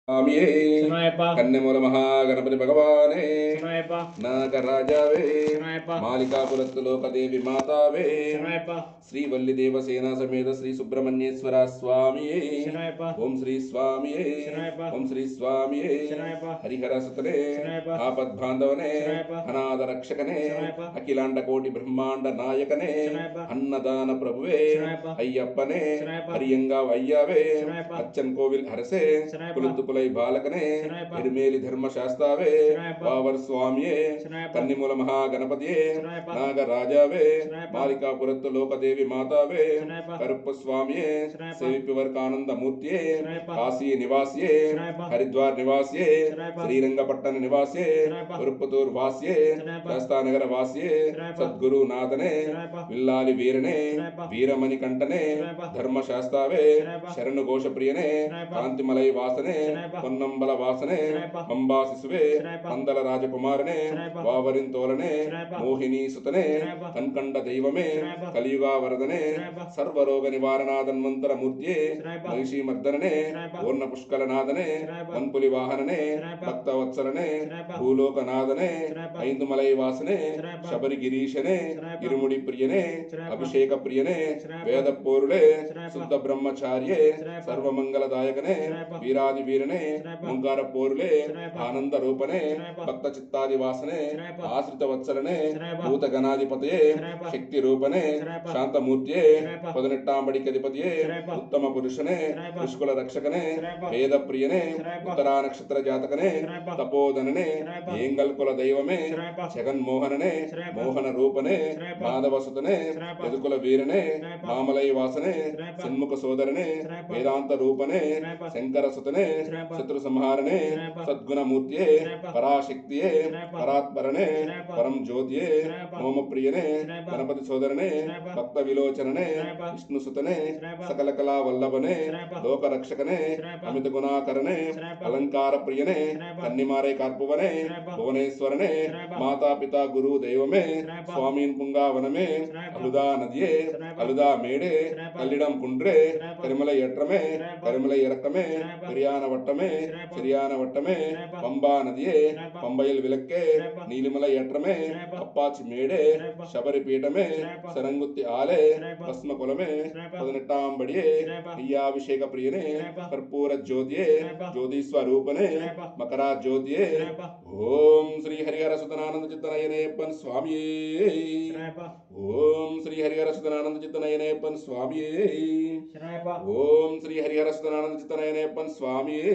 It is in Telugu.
స్వామియే కన్నెమూల మహాగణపతి భగవానే నాగరాజావే మాలికాపురత్తు లోకదేవి మాతావే శ్రీవల్లి దేవసేన సమేత శ్రీ సుబ్రహ్మణ్యేశ్వర స్వామియే ఓం శ్రీ స్వామియే ఓం శ్రీ స్వామియే హరిహర సుతనే ఆపద్బాంధవనే అనాథ రక్షకనే అఖిలాండ కోటి బ్రహ్మాండ నాయకనే అన్నదాన ప్రభువే అయ్యప్పనే హరియంగా అయ్యావే అచ్చన్ కోవిల్ హరసే కులుతుకులై బాలకనే ఎరుమేలి ధర్మశాస్త్రావే వావర్ స్వామియే కన్నిమూల మహాగణపతియే నాగరాజావే మాలికాపురత్తు లోకదేవి మాతావే కరుప్ప స్వామియే సేవిపివర్కానంద మూర్తియే కాశీ నివాసియే హరిద్వార్ నివాసియే శ్రీరంగపట్టణ నివాసియే ఉరుప్పతూర్ వాసియే శాస్తానగర వాసియే సద్గురు నాథనే విల్లాలి వీరనే వీరమణి కంఠనే ధర్మశాస్త్రావే శరణు ఘోష ప్రియనే కాంతిమలై వాసనే పొన్నంబల వాసనే అంబా శిశువే పందల రాజకుమారనే వావరింతోలనే మోహిని సుతనే కన్కండ దైవమే కలియుగా వరదనే సర్వరోగ నివారణాధన్వంతర మూర్తియే మహిషి మర్దననే పూర్ణ పుష్కలనాథనే వన్పులి వాహననే భక్తవత్సలనే భూలోకనాథనే ఐందుమలై వాసనే శబరి గిరీశనే ఇరుముడి ప్రియనే అభిషేక ప్రియనే వేద పోరులే శుద్ధ బ్రహ్మచార్యే సర్వమంగళదాయకనే వీరాది వీరనే ఓంకార పోరులే ఆనంద రూపనే భక్త చిత్తాది వాసనే ఆశ్రిత వత్సలనే భూత గణాధిపతయే శక్తి రూపనే శాంతమూర్తియే పదునెట్టాంబడికధిపతియే ఉత్తమ పురుషనే పుష్కుల రక్షకనే వేద ప్రియనే ఉత్తరా నక్షత్ర జాతకనే తపోధననే ఏంగల్ కుల దైవమే జగన్మోహననే మోహన రూపనే మాధవసుతనే యదుకుల వీరనే మామలై వాసనే సన్ముఖ సోదరనే వేదాంత రూపనే శంకర సుతనే శత్రు సంహారణే సద్గుణమూర్తియే పరాశక్తియే పరాత్పరనే పరం జ్యోతియే మోమ ప్రియనే గణపతి సోదరనే భక్త విలోచననే విష్ణు సుతనే సకల కళా వల్లభనే లోక రక్షకనే అమిత గుణాకరనే అలంకార ప్రియనే కన్నిమారే కార్పువనే భువనేశ్వరనే మాతాపితా గురు దైవమే స్వామీన్ పుంగావనమే అలుదా నదియే అలుదా మేడే కల్లిడం குன்றே கரிமலை ஏற்றமே கரிமலை இறக்கமே பெரியான வட்டமே சரியான வட்டமே பம்பா நதியே பம்பையில் விளக்கே நீலிமலை ஏற்றமே அப்பாச்சி மேடே శబరి పీఠమే శరంగుత్తి ఆలే భస్మ కులమే 18ాం బడియే అయ్యాభిషేక ప్రియనే కర్పూర జ్యోతియే జ్యోతి స్వరూపనే మకరా జ్యోతియే ఓం శ్రీ హరిహర సుతనానంద చిత్తనయనేప్పన్ స్వామియే ఓం శ్రీ హరిహర సుతనానంద చిత్తనయనేప్పన్ స్వామియే ఓం శ్రీ హరిహర సుతనానంద చిత్తనయనేప్పన్ స్వామియే